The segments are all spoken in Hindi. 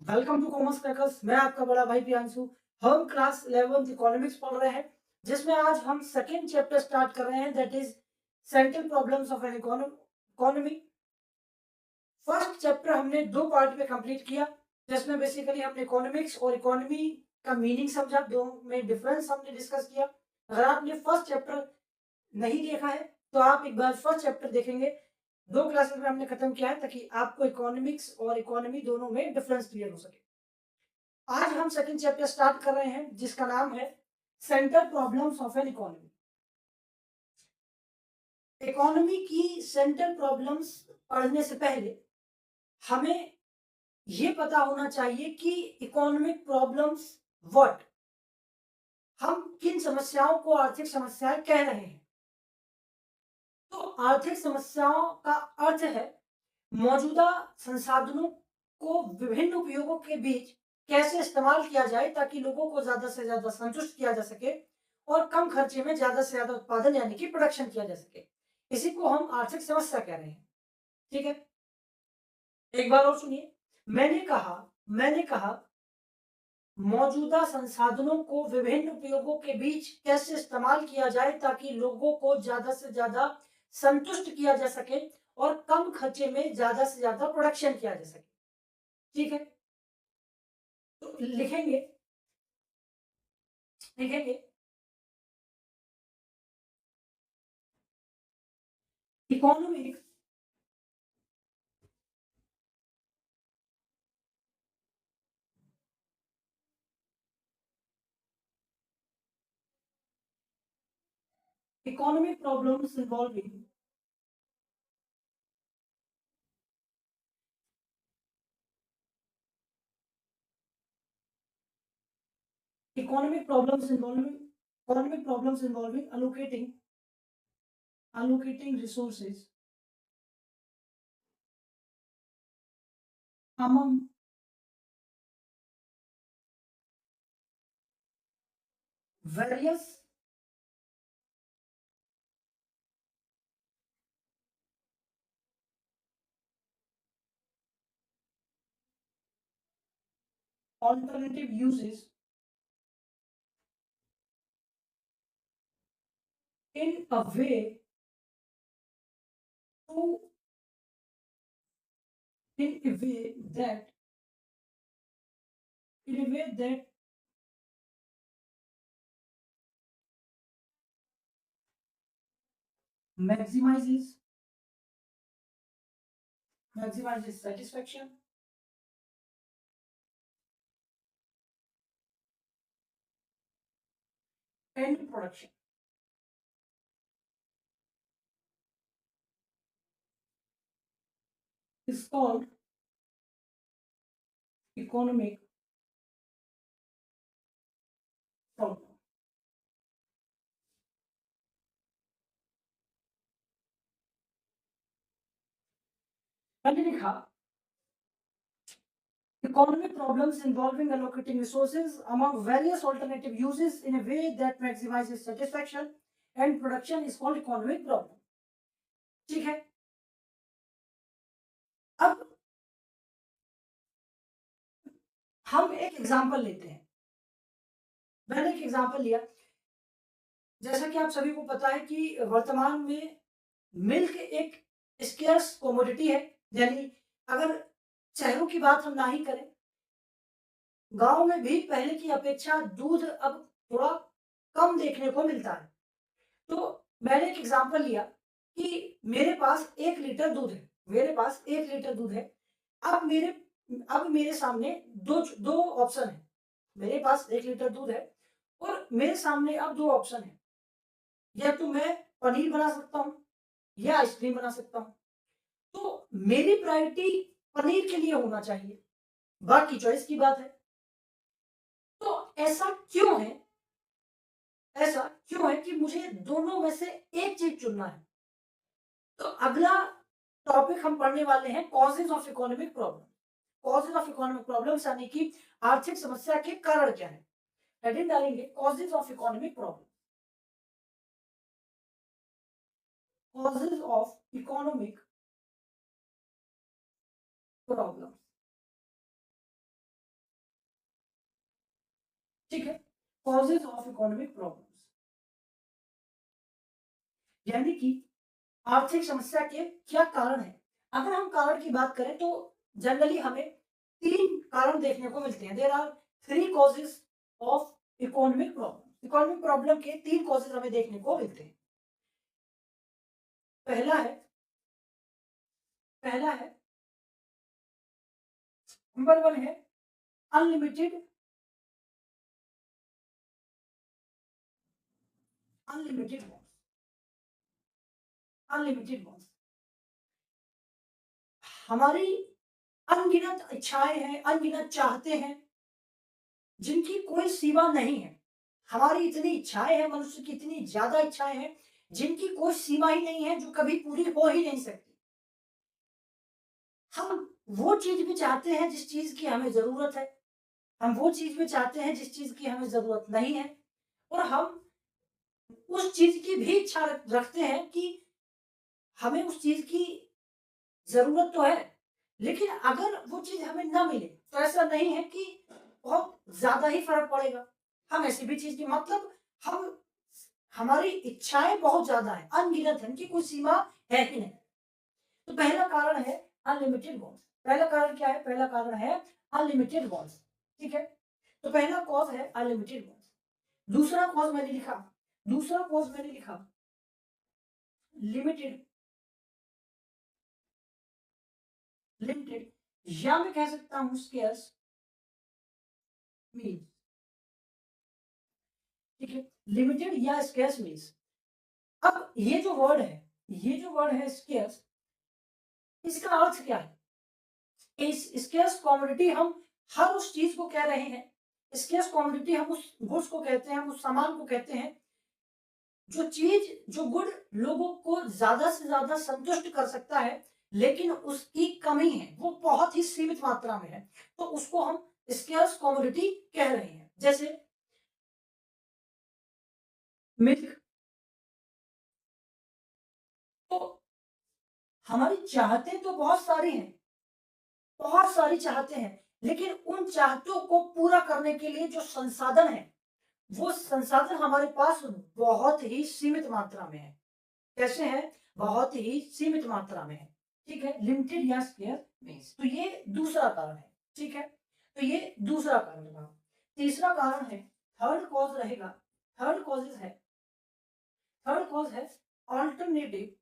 Welcome to commerce crackers. मैं आपका बड़ा भाई प्रियांशु। हम क्लास 11th इकोनॉमिक्स पढ़ रहे हैं, जिसमें आज हम सेकेंड चैप्टर स्टार्ट कर रहे हैं, that is central problems of an economy. First chapter हमने दो पार्ट में कंप्लीट किया, जिसमें बेसिकली हमने इकोनॉमिक्स और इकोनॉमी का मीनिंग समझा, दो में डिफरेंस हमने डिस्कस किया। अगर आपने फर्स्ट चैप्टर नहीं देखा है तो आप एक बार फर्स्ट चैप्टर देखेंगे। दो क्लासेस में हमने खत्म किया है, ताकि आपको इकोनॉमिक्स और इकोनॉमी दोनों में डिफरेंस क्लियर हो सके। आज हम सेकंड चैप्टर स्टार्ट कर रहे हैं, जिसका नाम है central problems of an economy. Economy की सेंट्रल प्रॉब्लम्स पढ़ने से पहले हमें यह पता होना चाहिए कि इकोनॉमिक प्रॉब्लम्स व्हाट, हम किन समस्याओं को आर्थिक समस्याएं कह रहे हैं। तो आर्थिक समस्याओं का अर्थ है मौजूदा संसाधनों को विभिन्न उपयोगों के बीच कैसे इस्तेमाल किया जाए, ताकि लोगों को ज्यादा से ज्यादा संतुष्ट किया जा सके और कम खर्चे में ज्यादा से ज्यादा उत्पादन यानी कि प्रोडक्शन किया जा सके। इसी को हम आर्थिक समस्या कह रहे हैं। ठीक है, एक बार और सुनिए। मैंने कहा मौजूदा संसाधनों को विभिन्न उपयोगों के बीच कैसे इस्तेमाल किया जाए, ताकि लोगों को ज्यादा से ज्यादा संतुष्ट किया जा सके और कम खर्चे में ज्यादा से ज्यादा प्रोडक्शन किया जा सके। ठीक है, तो लिखेंगे economics economic problems involving economic problems involving allocating resources among various alternative uses in a way to in a way that in a way that maximizes maximizes satisfaction and production is called economic problem। मैंने लिखा economic problems involving allocating resources among various alternative uses in a way that maximizes satisfaction and production is called economic problem। ठीक है, अब हम एक एग्जांपल लेते हैं। मैंने एक एग्जांपल लिया, जैसा कि आप सभी को पता है कि वर्तमान में मिल्क एक स्केर्स कमोडिटी है। यानी अगर शहरों की बात हम ना ही करें, गांव में भी पहले की अपेक्षा दूध अब थोड़ा कम देखने को मिलता है। तो मैंने एक एग्जांपल लिया कि मेरे पास 1 लीटर दूध है, अब मेरे सामने दो दो ऑप्शन है। मेरे पास 1 लीटर दूध है और मेरे सामने अब दो ऑप्शन है। या तो मैं पनीर बना सकता हूँ या आइसक्रीम बना सकता हूँ। तो मेरी प्रायोरिटी पनीर के लिए होना चाहिए, बाकी चॉइस की बात है। तो ऐसा क्यों है कि मुझे दोनों में से एक चीज चुनना है। तो अगला टॉपिक हम पढ़ने वाले हैं causes of economic problem. Causes of economic problems यानी कि आर्थिक समस्या के कारण क्या है। हेडिंग डालेंगे causes of economic problem. Causes of economic problem. ठीक है, कॉजेज ऑफ इकोनॉमिक प्रॉब्लम्स, यानी कि आर्थिक समस्या के क्या कारण है। अगर हम कारण की बात करें तो जनरली हमें तीन कारण देखने को मिलते हैं। There are three causes of economic problem. Economic problem के तीन कॉजेज हमें देखने को मिलते हैं। पहला है पहला है नंबर वन है unlimited unlimited wants. Unlimited wants, हमारी अनगिनत इच्छाएं हैं, अनगिनत चाहते हैं, जिनकी कोई सीमा नहीं है। हमारी इतनी इच्छाएं हैं, मनुष्य की इतनी ज्यादा इच्छाएं हैं जिनकी कोई सीमा ही नहीं है, जो कभी पूरी हो ही नहीं सकती। हम वो चीज भी चाहते हैं जिस चीज की हमें जरूरत है, हम वो चीज भी चाहते हैं जिस चीज की हमें जरूरत नहीं है, और हम उस चीज की भी इच्छा रखते हैं कि हमें उस चीज की जरूरत तो है, लेकिन अगर वो चीज हमें ना मिले तो ऐसा नहीं है कि बहुत ज्यादा ही फर्क पड़ेगा। हम ऐसी भी चीज की मतलब हम हमारी इच्छाएं बहुत ज्यादा है, अनगिनत है, उनकी कोई सीमा है ही नहीं। तो पहला कारण है अनलिमिटेड वॉन्ट्स। पहला कारण क्या है? पहला कारण है अनलिमिटेड वॉन्ट्स। ठीक है, तो पहला कॉज है अनलिमिटेड वॉन्ट्स। दूसरा कॉज मैंने लिखा लिमिटेड लिमिटेड, या मैं कह सकता हूं स्केर्स मीन्स। ठीक है, लिमिटेड या स्केर्स मीन्स। अब ये जो वर्ड है स्केर्स, इसका अर्थ क्या है? इस स्केर्स कमोडिटी हम हर उस चीज को कह रहे हैं। स्केर्स कमोडिटी हम उस गुड्स को कहते हैं, हम उस सामान को कहते हैं जो गुड लोगों को ज्यादा से ज्यादा संतुष्ट कर सकता है, लेकिन उसकी कमी है, वो बहुत ही सीमित मात्रा में है, तो उसको हम स्केर्स कमोडिटी कह रहे हैं। जैसे मिल्क, तो हमारी चाहते तो बहुत सारी हैं, बहुत सारी चाहते हैं, लेकिन उन चाहतों को पूरा करने के लिए जो संसाधन है, वो संसाधन हमारे पास बहुत ही सीमित मात्रा में है। कैसे है? बहुत ही सीमित मात्रा में है। ठीक है, लिमिटेड या स्केयर मींस। तो ये दूसरा कारण है। ठीक है, तो ये दूसरा कारण रहा। तीसरा कारण है, थर्ड कॉज रहेगा, थर्ड कॉज है थर्ड कॉज है alternative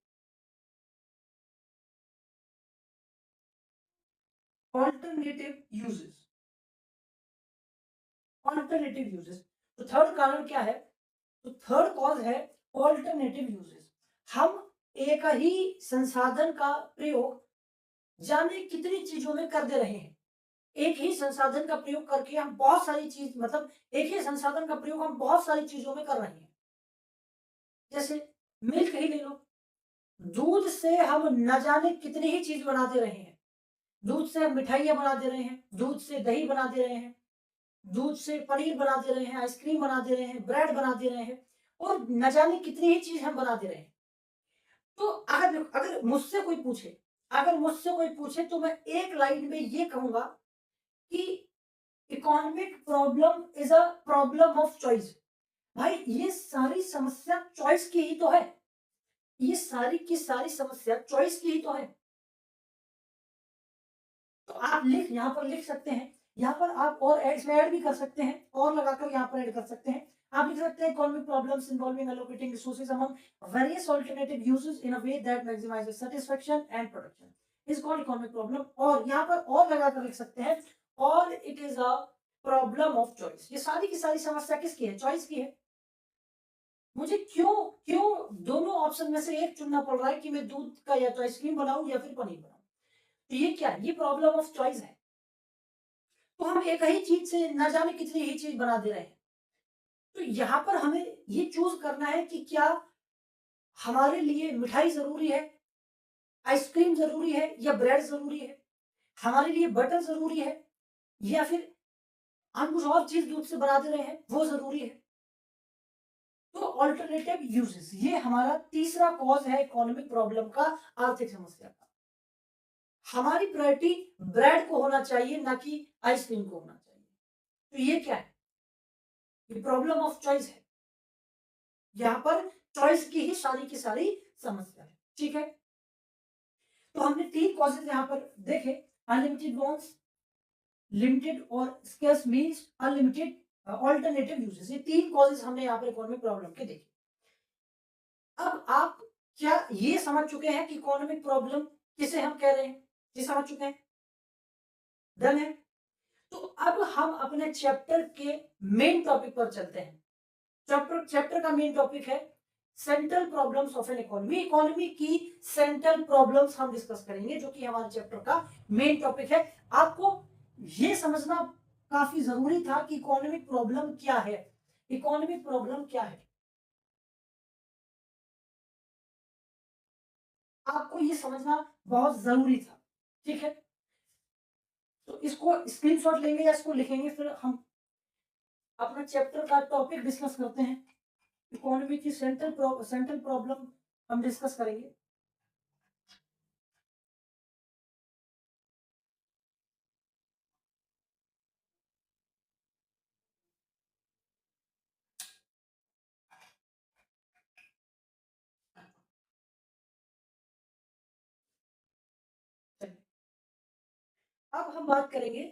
alternative uses. Alternative uses, तो थर्ड कारण क्या है? तो थर्ड कॉज है ऑल्टरनेटिव यूजेस। हम एक ही संसाधन का प्रयोग जाने कितनी चीजों में कर दे रहे हैं। एक ही संसाधन का प्रयोग करके हम बहुत सारी चीज मतलब एक ही संसाधन का प्रयोग हम बहुत सारी चीजों में कर रहे हैं। जैसे मिल्क ही ले लो, दूध से हम न जाने कितनी ही चीज बना दे रहे हैं। दूध से हम मिठाइयां बना दे रहे हैं, दूध से दही बना दे रहे हैं, दूध से पनीर बना दे रहे हैं, आइसक्रीम बना दे रहे हैं, ब्रेड बना दे रहे हैं, और न जाने कितनी ही चीज हम बना दे रहे हैं। तो अगर अगर मुझसे कोई पूछे अगर मुझसे कोई पूछे तो मैं एक लाइन में ये कहूंगा कि economic problem is a problem of choice. भाई, ये सारी समस्या चॉइस की ही तो है। ये सारी की सारी समस्या चॉइस की ही तो है। तो आप यहाँ पर लिख सकते हैं, यहाँ पर आप और इसमें ऐड भी कर सकते हैं, और लगाकर यहाँ पर ऐड कर सकते हैं। आप लिख सकते हैं economic problems involving allocating resources among various alternative uses in a way that maximises satisfaction and production is called economic problem. और यहाँ पर और लगाकर लिख सकते हैं और it is a problem of choice. ये सारी की सारी समस्या किसकी है? चॉइस की है। मुझे क्यों क्यों दोनों ऑप्शन में से एक चुनना पड़ रहा है कि मैं दूध का या तो आइसक्रीम बनाऊं या फिर पनीर बनाऊं? तो ये क्या है? ये प्रॉब्लम ऑफ चॉइस है। तो हम एक ही चीज से न जाने कितनी ही चीज बना दे रहे हैं। तो यहाँ पर हमें ये चूज करना है कि क्या हमारे लिए मिठाई जरूरी है, आइसक्रीम जरूरी है, या ब्रेड जरूरी है? हमारे लिए बटर जरूरी है, या फिर हम कुछ और चीज दूध से बना दे रहे हैं वो जरूरी है? तो ऑल्टरनेटिव यूजेस, ये हमारा तीसरा कॉज है इकोनॉमिक प्रॉब्लम का, आर्थिक समस्या का। हमारी प्रायोरिटी ब्रेड को होना चाहिए, ना कि आइसक्रीम को होना चाहिए। तो ये क्या है? ये प्रॉब्लम ऑफ चॉइस है, यहाँ पर चॉइस की सारी समस्या है, ठीक है। तो हमने 3 कॉजेज यहाँ पर देखे, अनलिमिटेड वॉन्ट्स, लिमिटेड और scarce means unlimited alternative uses, ये 3 कॉजेज हमने यहाँ पर इकोनॉमिक प्रॉब्लम के देखे। अब आप क्या ये समझ चुके हैं कि इकोनॉमिक प्रॉब्लम किसे हम कह रहे हैं? ये समझ चुके हैं? डन है? तो अब हम अपने चैप्टर के मेन टॉपिक पर चलते हैं। चैप्टर का मेन टॉपिक है central problems of an economy. Economy की सेंट्रल प्रॉब्लम्स हम डिस्कस करेंगे, जो कि हमारे चैप्टर का मेन टॉपिक है। आपको ये समझना काफी जरूरी था कि इकोनॉमिक प्रॉब्लम क्या है। इकोनॉमिक प्रॉब्लम क्या है, आपको ये समझना बहुत जरूरी था, ठीक है। तो इसको स्क्रीनशॉट लेंगे या इसको लिखेंगे, फिर हम अपना चैप्टर का टॉपिक डिस्कस करते हैं। इकोनॉमी की सेंट्रल प्रॉब्लम हम डिस्कस करेंगे। अब हम बात करेंगे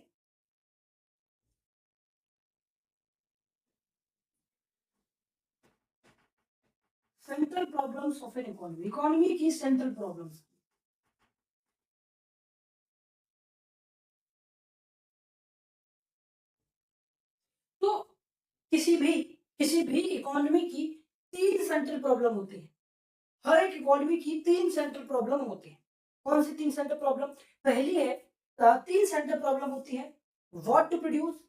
central problems of an economy, economy की सेंट्रल प्रॉब्लम्स। तो किसी भी इकोनॉमी की 3 सेंट्रल प्रॉब्लम होती है। हर एक इकोनॉमी की 3 सेंट्रल प्रॉब्लम होती है। कौन सी 3 सेंट्रल प्रॉब्लम? पहली है, 3 सेंट्रल प्रॉब्लम होती है, what to produce,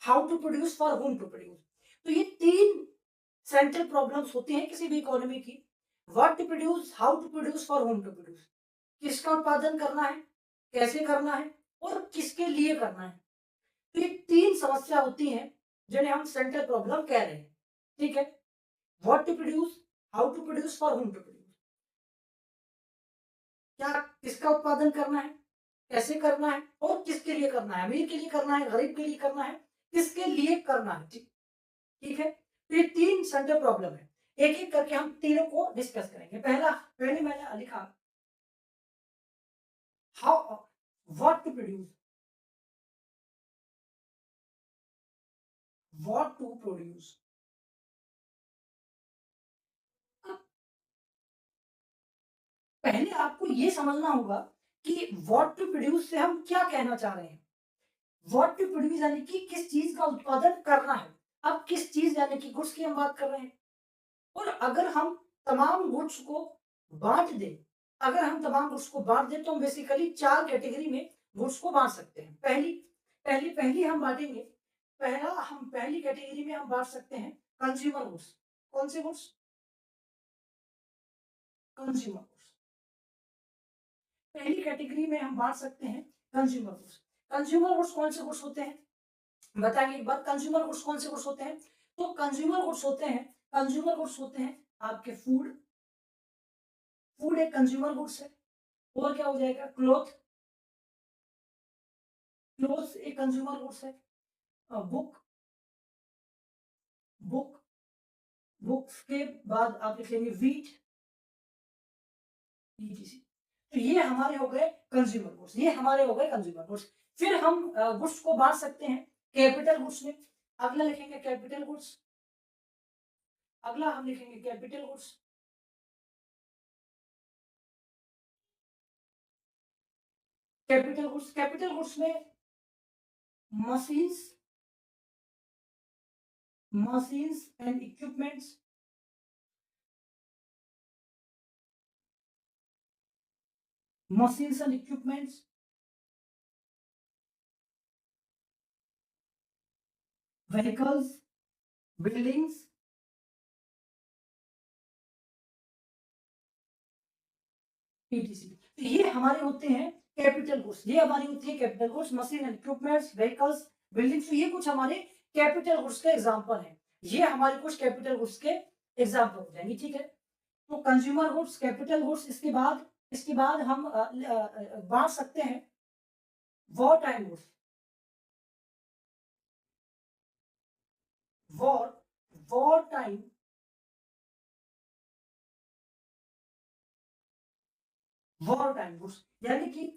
how to produce, for whom to produce. तो ये 3 सेंट्रल प्रॉब्लम्स होती हैं किसी भी इकोनॉमी की। What to produce, how to produce, for whom to produce, किसका उत्पादन करना है, कैसे करना है और किसके लिए करना है। तो ये 3 समस्या होती हैं जिन्हें हम सेंट्रल प्रॉब्लम कह रहे हैं, ठीक है। What to produce, how to produce, for whom to produce, क्या किसका उत्पादन करना है, कैसे करना है और किसके लिए करना है, अमीर के लिए करना है, गरीब के लिए करना है, किसके लिए करना है, ठीक है। तो ये 3 सेंट्रल प्रॉब्लम है, एक एक करके हम तीनों को डिस्कस करेंगे। पहले मैंने लिखा how, what to produce, what to produce. पहले आपको ये समझना होगा कि व्हाट टू प्रोड्यूस से हम क्या कहना चाह रहे हैं। व्हाट टू प्रोड्यूस यानी कि किस चीज का उत्पादन करना है। अब किस चीज यानी कि गुड्स की हम बात कर रहे हैं। और अगर हम तमाम गुड्स को बांट दें, अगर हम तमाम गुड्स को बांट दें तो हम बेसिकली 4 कैटेगरी में गुड्स को बांट सकते हैं। पहली पहली पहली हम बांटेंगे, पहली कैटेगरी में हम बांट सकते हैं कंज्यूमर गुड्स। कौन से गुड्स? Consumer goods. पहली कैटेगरी में हम बांट सकते हैं कंज्यूमर गुड्स। कंज्यूमर गुड्स कौन से गुड्स होते हैं, बताएंगे एक बार। कंज्यूमर गुड्स कौन से गुड्स होते हैं? तो कंज्यूमर गुड्स होते हैं आपके फूड, फूड एक कंज्यूमर गुड्स है। और क्या हो जाएगा? क्लोथ, क्लोथ एक कंज्यूमर गुड्स है। बुक, बुक बुक्स के बाद आप लिखेंगे वीट, ईटीसी। तो ये हमारे हो गए कंज्यूमर गुड्स, ये हमारे हो गए कंज्यूमर गुड्स। फिर हम गुड्स को बांट सकते हैं कैपिटल गुड्स में। अगला लिखेंगे कैपिटल गुड्स, अगला हम लिखेंगे कैपिटल गुड्स। कैपिटल गुड्स में machines, machines and equipments, machines and equipments, vehicles, buildings, etc। तो ये हमारे होते हैं कैपिटल गुड्स, ये हमारी होती है capital goods, machine and equipments, vehicles, buildings. तो ये कुछ हमारे कैपिटल गुड्स के एग्जांपल हैं, ये हमारे कुछ कैपिटल गुड्स के एग्जांपल हो जाएंगे, ठीक है। तो कंज्यूमर गुड्स, कैपिटल गुड्स, इसके बाद हम बांट सकते हैं war time goods. War war time war time goods, यानी कि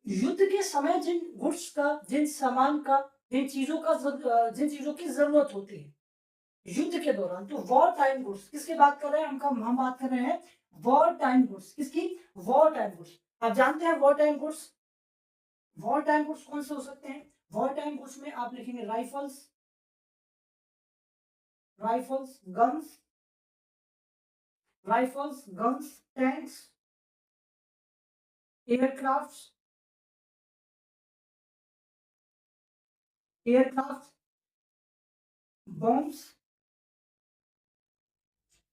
युद्ध के समय जिन गुड्स का, जिन सामान का, जिन चीजों की जरूरत होती है युद्ध के दौरान, तो वॉर टाइम गुड्स किसकी बात कर रहे हैं हम बात कर रहे हैं वॉर टाइम गुड्स। किसकी? War time goods. आप जानते हैं war time goods, war time goods कौन से हो सकते हैं? वॉर टाइम गुड्स में आप लिखेंगे rifles, rifles guns, rifles guns, tanks, aircraft, aircraft, bombs.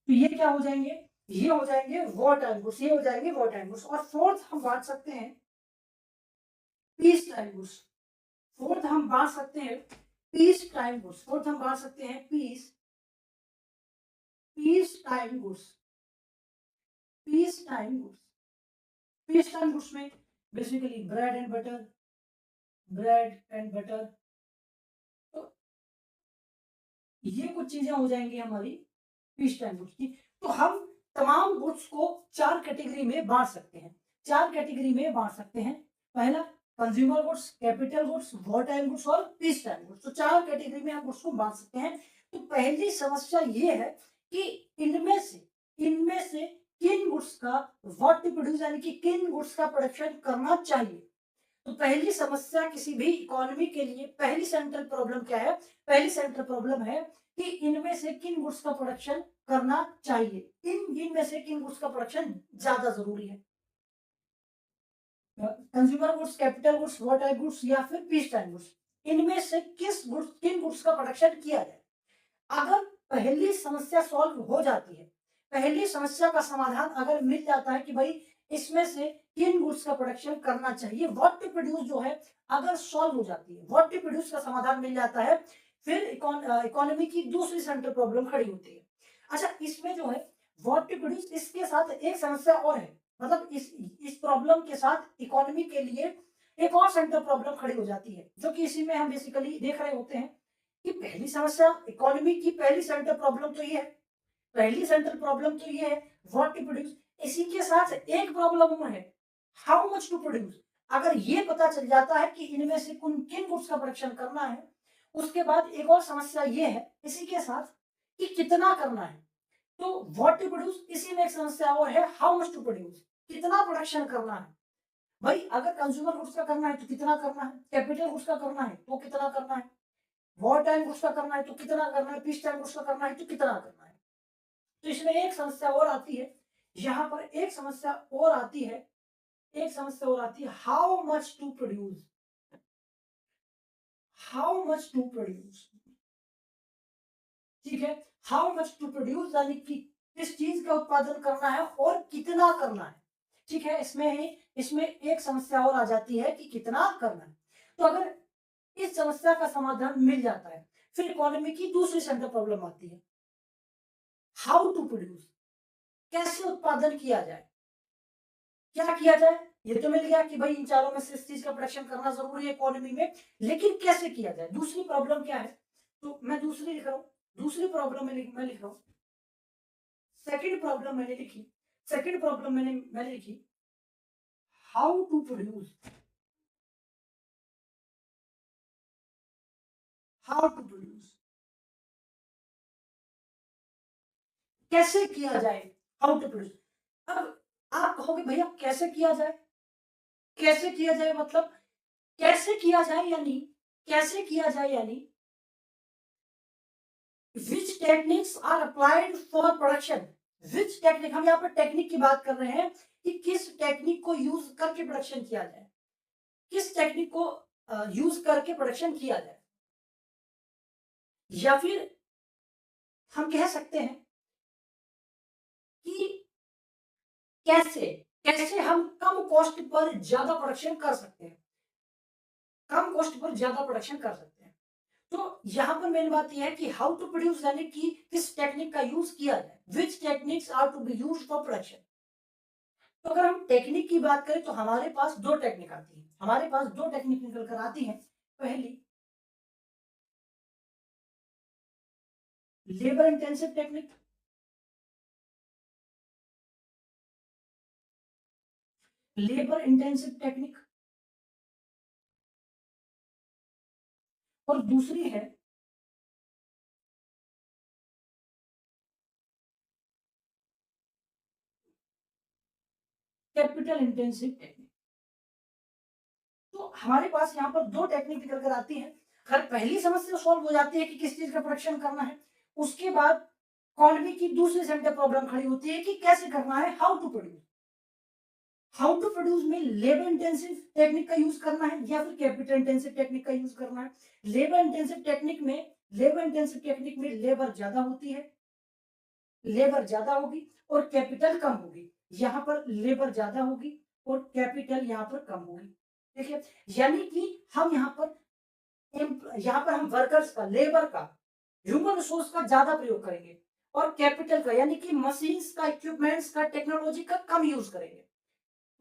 तो ये क्या हो जाएंगे? ये हो जाएंगे वॉर टाइम गुड्स, ये हो जाएंगे वॉर टाइम गुड्स। और फोर्थ हम बांट सकते हैं पीस टाइम गुड्स। फोर्थ हम बांट सकते हैं पीस टाइम गुड्स। फोर्थ हम बांट सकते हैं peace time goods, peace time goods. Peace time goods में basically bread and butter, bread and butter. तो ये कुछ चीजें हो जाएंगी हमारी पीस टाइम गुड्स की। तो हम तमाम गुड्स को चार कैटेगरी में बांट सकते हैं, चार कैटेगरी में बांट सकते हैं। पहला consumer goods, capital goods, war time goods और पीस टाइम गुड्स। तो चार कैटेगरी में हम गुड्स को बांट सकते हैं। तो पहली समस्या ये है कि इनमें से किन गुड्स का व्हाट टू प्रोड्यूस, यानी कि किन गुड्स का प्रोडक्शन करना चाहिए। तो पहली समस्या किसी भी इकोनॉमी के लिए पहली सेंट्रल प्रॉब्लम क्या है? पहली सेंट्रल प्रॉब्लम है कि इनमें से किन गुड्स का प्रोडक्शन करना चाहिए, इनमें से किन गुड्स का प्रोडक्शन ज्यादा जरूरी है। Consumer goods, capital goods, war type goods या फिर पीस टाइम गुड्स, इनमें से किन गुड्स का प्रोडक्शन किया जाए। अगर पहली समस्या सॉल्व हो जाती है, पहली समस्या का समाधान अगर मिल जाता है कि भाई इसमें से किन गुड्स का प्रोडक्शन करना चाहिए, व्हाट टू प्रोड्यूस जो है अगर सॉल्व हो जाती है, व्हाट टू प्रोड्यूस का समाधान मिल जाता है, फिर इकोनॉमी की दूसरी सेंट्रल प्रॉब्लम खड़ी होती है। अच्छा, इसमें जो है व्हाट टू प्रोड्यूस, इसके साथ एक समस्या और है, मतलब इस प्रॉब्लम के साथ इकोनॉमी के लिए एक और सेंट्रल प्रॉब्लम खड़ी हो जाती है, जो कि इसी में हम बेसिकली देख रहे होते हैं कि पहली समस्या इकोनॉमी की पहली सेंट्रल प्रॉब्लम तो ये है, पहली सेंट्रल प्रॉब्लम तो ये है व्हाट टू प्रोड्यूस। इसी के साथ एक प्रॉब्लम और है हाउ मच टू प्रोड्यूस। अगर ये पता चल जाता है कि इनमें से किन गुड्स का प्रोडक्शन करना है, उसके बाद एक और समस्या ये है इसी के साथ कि कितना करना है। तो व्हाट टू प्रोड्यूस, इसी में एक समस्या और है हाउ मच टू प्रोड्यूस, कितना प्रोडक्शन करना है। भाई अगर कंज्यूमर गुड्स का करना है तो कितना करना है, कैपिटल गुड्स का करना है तो कितना करना है, वॉर टाइम गुड्स का करना है तो कितना करना है, पीस टाइम गुड्स का करना है तो कितना करना है। तो इसमें एक समस्या और आती है, यहाँ पर एक समस्या और आती है, एक समस्या और आती है how much to produce, how much to produce. ठीक है, हाउ मच टू प्रोड्यूस यानी कि किस चीज का उत्पादन करना है और कितना करना है। ठीक है, इसमें एक समस्या और आ जाती है कि कितना करना है। तो अगर इस समस्या का समाधान मिल जाता है, फिर इकोनॉमी की दूसरी सेंट्रल प्रॉब्लम आती है हाउ टू प्रोड्यूस, कैसे उत्पादन किया जाए, क्या किया जाए। ये तो मिल गया कि भाई इन चारों में से इस चीज का प्रोडक्शन करना जरूरी है इकोनॉमी में, लेकिन कैसे किया जाए। दूसरी प्रॉब्लम क्या है? तो मैं दूसरी लिख रहा हूं, दूसरी प्रॉब्लम मैं लिख रहा हूं, सेकंड प्रॉब्लम मैंने लिखी, सेकंड प्रॉब्लम मैंने लिखी how to produce, how to produce, कैसे किया जाए, हाउ टू प्रोड्यूस। अब आप कहोगे भैया कैसे किया जाए, कैसे किया जाए मतलब कैसे किया जाए यानी, कैसे किया जाए यानी which techniques are applied for production. Which technique, हम यहाँ पर टेक्निक की बात कर रहे हैं कि किस टेक्निक को यूज करके प्रोडक्शन किया जाए, किस टेक्निक को यूज करके प्रोडक्शन किया जाए। या फिर हम कह सकते हैं कि कैसे, कैसे हम कम कॉस्ट पर ज्यादा प्रोडक्शन कर सकते हैं, कम कॉस्ट पर ज्यादा प्रोडक्शन कर सकते हैं। तो यहाँ पर मेन बात यह है कि हाउ टू प्रोड्यूस यानी कि किस टेक्निक का यूज किया जाए, which techniques are to be used for production. तो अगर हम टेक्निक की बात करें तो हमारे पास दो टेक्निक आती है, हमारे पास दो टेक्निक निकल कर आती है। पहली labour intensive technique, labour intensive technique, और दूसरी है कैपिटल इंटेंसिव टेक्निक। तो हमारे पास यहाँ पर दो टेक्निक निकल कर आती है। अगर पहली समस्या सॉल्व हो जाती है कि किस चीज का प्रोडक्शन करना है, उसके बाद इकोनॉमी की दूसरी सेंटर प्रॉब्लम खड़ी होती है कि कैसे करना है, how to produce. How to produce में लेबर इंटेंसिव टेक्निक का यूज करना है या फिर कैपिटल इंटेंसिव टेक्निक का यूज करना है। लेबर इंटेंसिव टेक्निक में लेबर ज्यादा होती है, लेबर ज्यादा होगी और कैपिटल कम होगी। यहाँ पर लेबर ज्यादा होगी और कैपिटल यहाँ पर कम होगी। देखिए, यानी कि हम यहाँ पर हम वर्कर्स का, लेबर का, ह्यूमन रिसोर्स का ज्यादा प्रयोग करेंगे और कैपिटल का यानी कि मशीन्स का, इक्विपमेंट्स का, टेक्नोलॉजी का कम यूज करेंगे।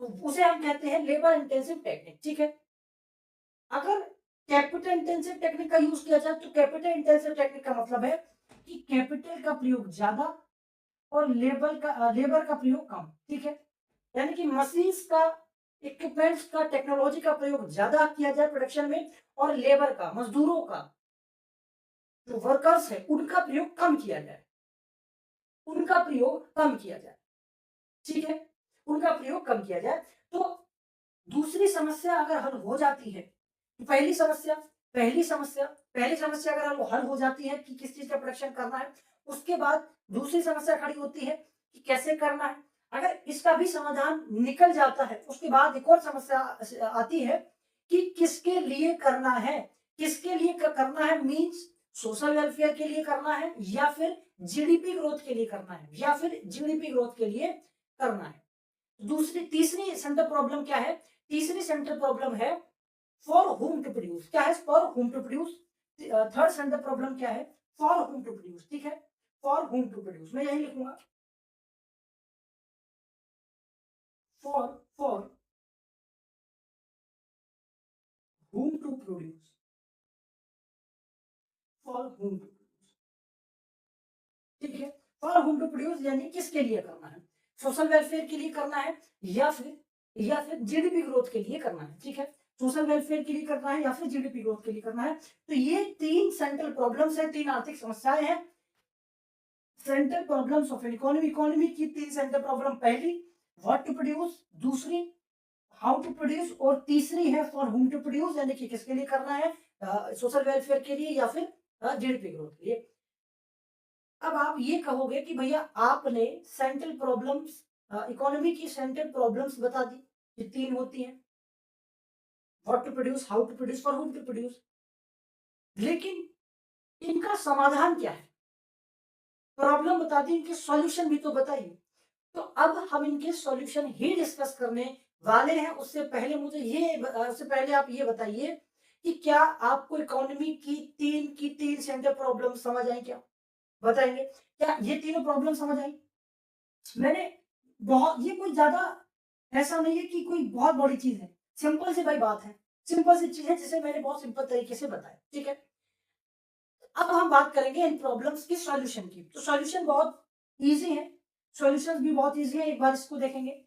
तो उसे हम कहते हैं लेबर इंटेंसिव टेक्निक। ठीक है, अगर कैपिटल इंटेंसिव टेक्निक का यूज किया जाए तो कैपिटल इंटेंसिव टेक्निक का मतलब है कि कैपिटल का प्रयोग ज्यादा और लेबर का प्रयोग कम। ठीक है, यानी कि मशीन्स का, इक्विपमेंट्स का, टेक्नोलॉजी का प्रयोग ज्यादा किया जाए प्रोडक्शन में और लेबर का, मजदूरों का, जो वर्कर्स है उनका प्रयोग कम किया जाए, उनका प्रयोग कम किया जाए। ठीक है, उनका प्रयोग कम किया जाए। तो दूसरी समस्या अगर हल हो जाती है तो पहली समस्या अगर हल हो जाती है कि किस चीज का प्रोडक्शन करना है, उसके बाद दूसरी समस्या खड़ी होती है कि कैसे करना है। अगर इसका भी समाधान निकल जाता है, उसके बाद एक और समस्या आती है कि किसके लिए करना है। किसके लिए करना है मींस सोशल वेलफेयर के लिए करना है या फिर जीडीपी ग्रोथ के लिए करना है, या फिर जीडीपी ग्रोथ के लिए करना है। तीसरी सेंटर प्रॉब्लम क्या है? तीसरी सेंटर प्रॉब्लम है फॉर होम टू प्रोड्यूस। क्या है? For whom to produce. Third centre problem क्या है? For whom to produce. ठीक है, फॉर होम टू प्रोड्यूस मैं यही लिखूंगा, for whom to produce, for whom to produce. ठीक है, फॉर होम टू प्रोड्यूस यानी किसके लिए करना है? सोशल वेलफेयर के लिए करना है या फिर जीडीपी ग्रोथ के लिए करना है। ठीक है, सोशल वेलफेयर के लिए करना है या फिर जीडीपी ग्रोथ के लिए करना है। तो ये तीन सेंट्रल प्रॉब्लम्स है, तीन आर्थिक समस्याएं हैं। Central problems of an economy, economy की तीन सेंट्रल प्रॉब्लम, पहली व्हाट टू प्रोड्यूस, दूसरी हाउ टू प्रोड्यूस और तीसरी है फॉर होम टू प्रोड्यूस यानी कि किसके लिए करना है, सोशल वेलफेयर के लिए या फिर जीडीपी ग्रोथ के लिए। अब आप ये कहोगे कि भैया आपने सेंट्रल प्रॉब्लम्स, इकोनॉमी की सेंट्रल प्रॉब्लम्स बता दी, ये तीन होती हैं, what to produce, how to produce, for whom to produce, लेकिन इनका समाधान क्या है? प्रॉब्लम बता दी, इनके सॉल्यूशन भी तो बताइए। तो अब हम इनके सॉल्यूशन ही डिस्कस करने वाले हैं। उससे पहले आप ये बताइए कि क्या आपको इकोनॉमी की तीन सेंटर प्रॉब्लम समझ आई क्या? बताएंगे क्या ये तीनों प्रॉब्लम समझ आई? मैंने बहुत, ये कोई ज्यादा ऐसा नहीं है कि कोई बहुत बड़ी चीज है, सिंपल सी भाई बात है, सिंपल सी चीज है जिसे मैंने बहुत सिंपल तरीके से बताया। ठीक है, अब हम बात करेंगे इन प्रॉब्लम्स की सॉल्यूशन की। तो सॉल्यूशन बहुत इजी है, सॉल्यूशंस भी बहुत इजी है, एक बार इसको देखेंगे।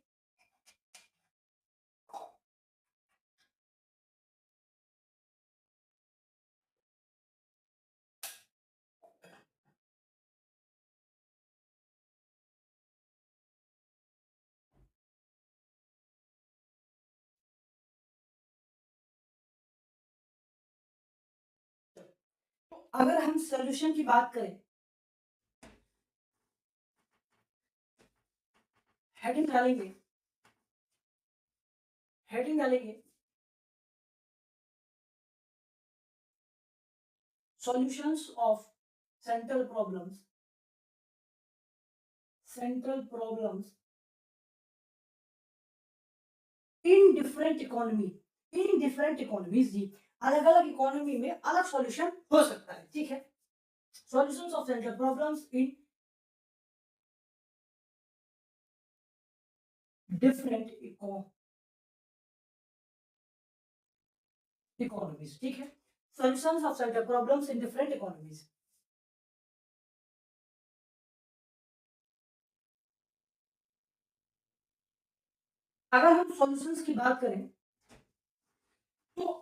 तो अगर हम सॉल्यूशन की बात करें, हेडिंग डालेंगे, हेडिंग डालेंगे solutions of central problems, central problems in different economy, in different economies जी, अलग अलग इकोनॉमी में अलग सॉल्यूशन हो सकता है। ठीक है, solutions of central problems in different economies. ठीक है, solutions of central problems in different economies. अगर हम सॉल्यूशंस की बात करें तो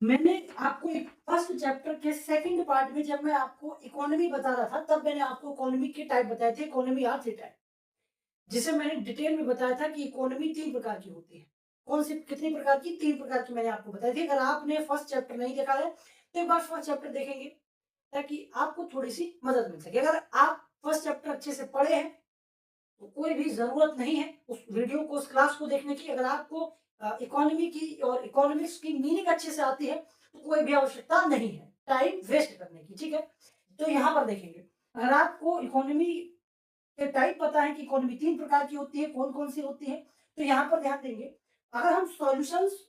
मैंने आपको एक फर्स्ट चैप्टर के सेकंड पार्ट में जब मैं आपको इकोनॉमी बता रहा था तब मैंने आपको इकोनॉमी के टाइप बताए थे, इकोनॉमी आर थ्री टाइप, जिसे मैंने डिटेल में बताया था कि इकोनॉमी 3 प्रकार की होती है। कौन सी कितनी प्रकार की? 3 प्रकार की मैंने आपको बताई थी। अगर आपने फर्स्ट चैप्टर नहीं देखा है तो एक बार फर्स्ट चैप्टर देखेंगे ताकि आपको थोड़ी सी मदद मिल सके। अगर आप फर्स्ट चैप्टर अच्छे से पढ़े हैं तो कोई भी जरूरत नहीं है उस वीडियो को, उस क्लास को देखने की। अगर आपको इकोनॉमी की और इकोनॉमिक्स की मीनिंग अच्छे से आती है तो कोई भी आवश्यकता नहीं है टाइम वेस्ट करने की, ठीक है। तो यहाँ पर देखेंगे, अगर आपको इकोनॉमी के टाइप पता है कि इकोनॉमी 3 प्रकार की होती है, कौन कौन सी होती है, तो यहाँ पर ध्यान देंगे। अगर हम सॉल्यूशंस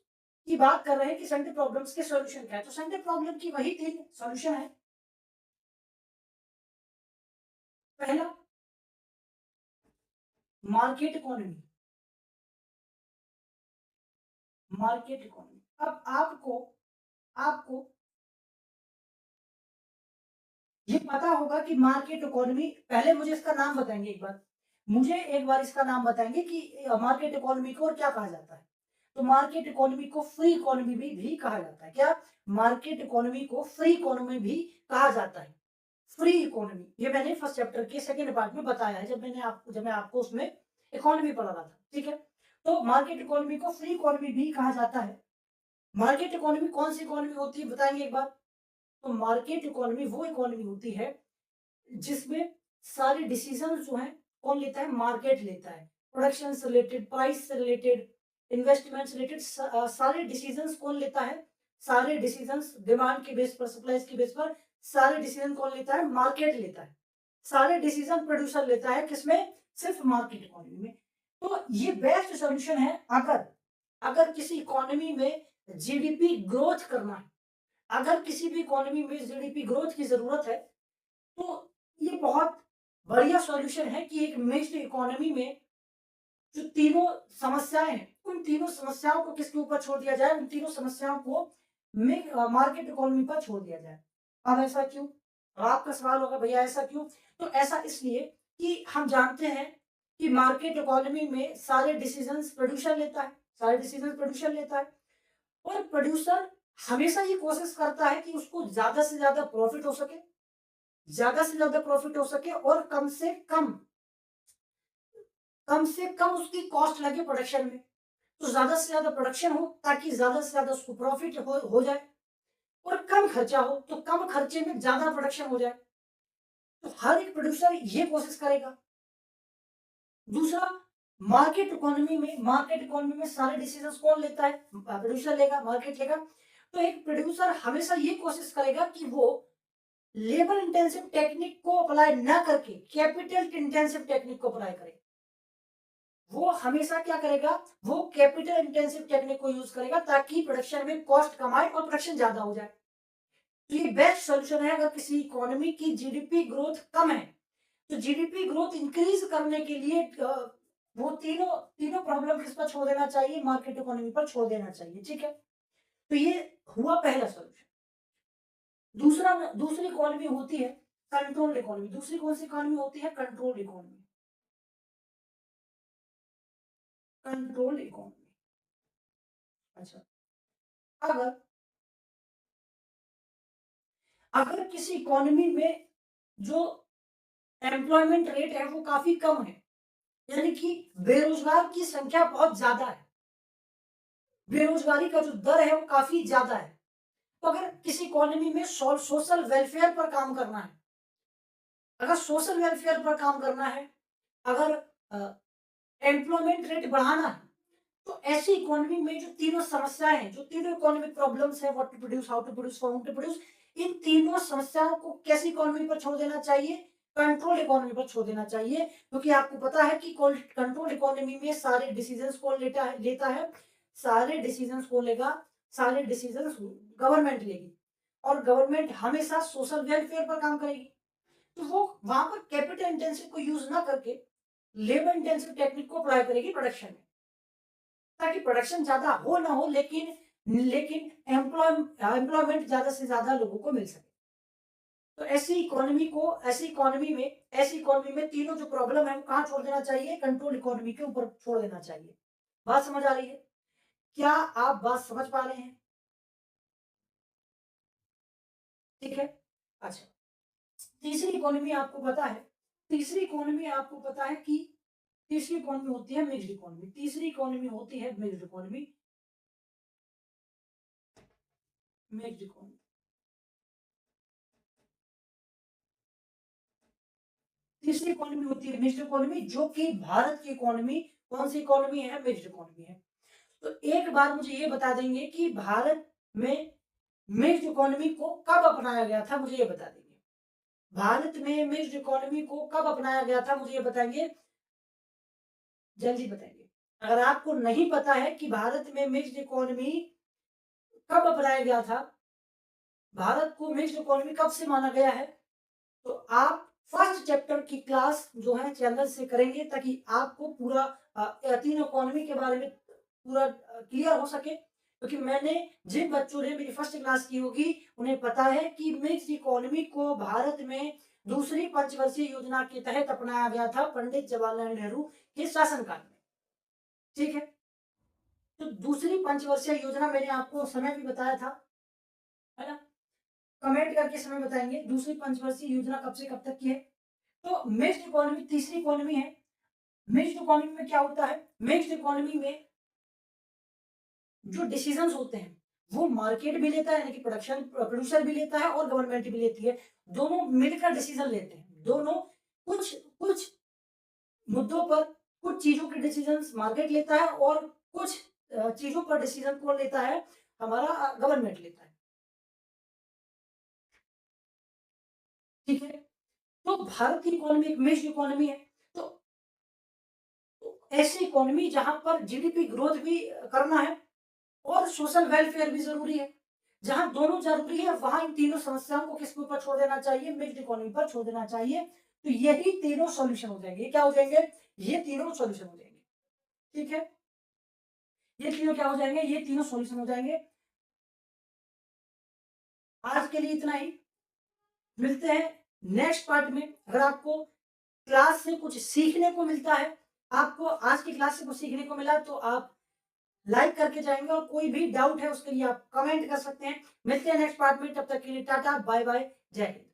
की बात कर रहे हैं कि सेंटर प्रॉब्लम्स के सॉल्यूशन क्या है, तो सेंटर प्रॉब्लम की वही 3 सॉल्यूशन है। पहला, मार्केट इकोनॉमी। मार्केट इकोनॉमी, अब आपको आपको ये पता होगा कि मार्केट इकोनॉमी, पहले मुझे इसका नाम बताएंगे एक बार, मुझे एक बार इसका नाम बताएंगे कि मार्केट इकोनॉमी को और क्या कहा जाता है। तो मार्केट इकोनॉमी को फ्री इकोनॉमी भी कहा जाता है। क्या? मार्केट इकोनॉमी को फ्री इकोनॉमी भी कहा जाता है। फ्री इकोनॉमी, ये मैंने फर्स्ट चैप्टर के सेकंड पार्ट में बताया है जब मैं आपको उसमें इकोनॉमी पढ़ा रहा था, ठीक है। तो मार्केट इकोनॉमी को फ्री इकोनॉमी भी कहा जाता है। मार्केट इकोनॉमी कौन सी इकोनॉमी होती है बताएंगे एक बार। तो मार्केट इकोनॉमी वो इकोनॉमी होती है जिसमें सारे डिसीजन जो है कौन लेता है? मार्केट लेता है। प्रोडक्शन से रिलेटेड, प्राइस से रिलेटेड, इन्वेस्टमेंट से रिलेटेड सारे डिसीजंस कौन लेता है? सारे डिसीजंस डिमांड के बेस पर, सप्लाई के बेस पर सारे डिसीजन कौन लेता है? मार्केट लेता है। सारे डिसीजन प्रोड्यूसर लेता है, किसमें? सिर्फ मार्केट इकोनॉमी में। तो ये बेस्ट सोल्यूशन है अगर अगर किसी इकोनॉमी में जीडीपी ग्रोथ करना है, अगर किसी भी इकोनॉमी में जीडीपी ग्रोथ की जरूरत है तो ये बहुत बढ़िया सॉल्यूशन है कि एक मिक्स्ड इकोनॉमी में जो तीनों समस्याएं हैं उन तीनों समस्याओं को किसके ऊपर छोड़ दिया जाए? उन तीनों समस्याओं को मार्केट इकोनॉमी पर छोड़ दिया जाए। अब ऐसा क्यों? अब आपका सवाल होगा भैया ऐसा क्यों? तो ऐसा इसलिए कि हम जानते हैं कि मार्केट इकोनॉमी में सारे डिसीजंस प्रोड्यूसर लेता है, सारे डिसीजन प्रोड्यूसर लेता है, और प्रोड्यूसर हमेशा ये कोशिश करता है कि उसको ज्यादा से ज्यादा प्रॉफिट हो सके, ज्यादा से ज्यादा प्रॉफिट हो सके और कम से कम उसकी कॉस्ट लगे प्रोडक्शन में। तो ज्यादा से ज्यादा प्रोडक्शन हो ताकि ज्यादा से ज्यादा उसको प्रॉफिट हो जाए, और कम खर्चा हो तो कम खर्चे में ज्यादा प्रोडक्शन हो जाए। तो हर एक प्रोड्यूसर ये कोशिश करेगा। दूसरा, मार्केट इकोनॉमी में सारे डिसीजन कौन लेता है? प्रोड्यूसर लेगा, मार्केट लेगा। तो एक प्रोड्यूसर हमेशा ये कोशिश करेगा कि वो लेबर इंटेंसिव टेक्निक को अप्लाई ना करके कैपिटल इंटेंसिव टेक्निक को अप्लाई करे। वो हमेशा क्या करेगा? वो कैपिटल इंटेंसिव टेक्निक को यूज करेगा ताकि प्रोडक्शन में कॉस्ट कम आए और प्रोडक्शन ज्यादा हो जाए। तो ये बेस्ट सोल्यूशन है। अगर किसी इकोनॉमी की जीडीपी ग्रोथ कम है तो जीडीपी ग्रोथ इंक्रीज करने के लिए वो तीनों तीनों प्रॉब्लम किस पर छोड़ देना चाहिए? मार्केट इकोनॉमी पर छोड़ देना चाहिए, ठीक है। तो ये हुआ पहला सोल्यूशन। दूसरी इकोनॉमी होती है कंट्रोल इकोनॉमी। दूसरी कौन सी इकोनॉमी होती है? Control economy. कंट्रोल इकोनॉमी, अच्छा। अगर अगर किसी इकोनॉमी में जो एम्प्लॉयमेंट रेट है वो काफी कम है, यानी कि बेरोजगार की संख्या बहुत ज्यादा है, बेरोजगारी का जो दर है वो काफी ज्यादा है, तो अगर किसी इकोनॉमी में सोशल वेलफेयर पर काम करना है, अगर सोशल वेलफेयर पर काम करना है, अगर एम्प्लॉयमेंट रेट बढ़ाना है, तो ऐसी इकोनॉमी में जो तीनों समस्याएं हैं, जो तीनों इकोनॉमिक प्रॉब्लम्स है, what to produce, how to produce, how to produce, इन तीनों समस्याओं को कैसी इकोनॉमी पर छोड़ देना चाहिए? कंट्रोल इकोनॉमी पर छोड़ देना चाहिए। क्योंकि आपको पता है कि कंट्रोल इकोनॉमी में सारे डिसीजंस कौन लेता है? सारे डिसीजंस कौन लेगा? सारे डिसीजंस गवर्नमेंट लेगी, और गवर्नमेंट हमेशा सोशल वेलफेयर पर काम करेगी। तो वो वहां पर कैपिटल इंटेंसिव को यूज ना करके लेबर इंटेंसिव टेक्निक को अप्लाई करेगी प्रोडक्शन में, ताकि प्रोडक्शन ज्यादा हो ना हो, लेकिन एम्प्लॉयमेंट ज्यादा से ज्यादा लोगों को मिल सके। तो ऐसी इकोनॉमी में तीनों जो प्रॉब्लम है वो कहाँ छोड़ देना चाहिए, कंट्रोल इकोनॉमी के ऊपर छोड़ देना चाहिए। बात समझ आ रही है? क्या आप बात समझ पा रहे हैं? ठीक है। अच्छा, तीसरी इकोनॉमी आपको पता है, कि तीसरी इकोनॉमी होती है मिक्स्ड इकोनॉमी। मिक्स्ड इकोनॉमी तीसरी इकोनॉमी होती है मिक्स्ड इकोनॉमी, जो कि भारत की इकोनॉमी कौन सी इकोनॉमी है, मिक्स्ड इकोनॉमी है। तो एक बार मुझे ये बता देंगे कि भारत में मिक्स्ड इकोनॉमी को कब अपनाया गया था, मुझे ये बता देंगे। भारत में मिक्स्ड इकोनॉमी को कब अपनाया गया था, मुझे ये बताएंगे, जल्दी बताइए। अगर आपको नहीं पता है कि भारत में मिक्स्ड इकोनॉमी कब अपनाया गया था, भारत को मिक्स्ड इकोनॉमी कब से माना गया है, तो आप फर्स्ट चैप्टर की क्लास जो है चैनल से करेंगे, ताकि आपको पूरा तीन इकोनॉमी के बारे में पूरा क्लियर हो सके। क्योंकि मैंने जिन बच्चों ने मेरी फर्स्ट क्लास की होगी उन्हें पता है कि मिक्स्ड इकोनॉमी को भारत में दूसरी पंचवर्षीय योजना के तहत अपनाया गया था, पंडित जवाहरलाल नेहरू के शासनकाल में। ठीक है। तो दूसरी पंचवर्षीय योजना मैंने आपको समय भी बताया था, है ना? कमेंट करके समय बताएंगे दूसरी पंचवर्षीय योजना कब से कब तक की है। तो मिक्स्ड इकोनॉमी तीसरी इकोनॉमी है। मिक्स्ड इकोनॉमी में क्या होता है, मिक्स्ड इकोनॉमी में जो डिसीजंस होते हैं वो मार्केट भी लेता है, यानी कि प्रोड्यूसर भी लेता है और गवर्नमेंट भी लेती है, दोनों मिलकर डिसीजन लेते हैं। दोनों कुछ कुछ मुद्दों पर कुछ चीजों के डिसीजन मार्केट लेता है और कुछ चीजों पर डिसीजन कौन लेता है, हमारा गवर्नमेंट लेता है। ठीक है। तो भारत की इकोनॉमी एक मिक्स्ड इकोनॉमी है। तो ऐसी इकोनॉमी जहां पर जीडीपी ग्रोथ भी करना है और सोशल वेलफेयर भी जरूरी है, जहां दोनों जरूरी है वहां इन तीनों समस्याओं को किसके ऊपर छोड़ देना चाहिए, मिक्स्ड इकोनॉमी पर छोड़ देना चाहिए। तो यही तीनों सॉल्यूशन हो जाएंगे। क्या हो जाएंगे? ये तीनों सॉल्यूशन हो जाएंगे। ठीक है। ये तीनों क्या हो जाएंगे? ये तीनों सॉल्यूशन हो जाएंगे। आज के लिए इतना ही। मिलते हैं नेक्स्ट पार्ट में। अगर आपको क्लास से कुछ सीखने को मिलता है, आपको आज की क्लास से कुछ सीखने को मिला, तो आप लाइक करके जाएंगे, और कोई भी डाउट है उसके लिए आप कमेंट कर सकते हैं। मिलते हैं नेक्स्ट पार्ट में, तब तक के लिए टाटा बाय बाय, जय हिंद।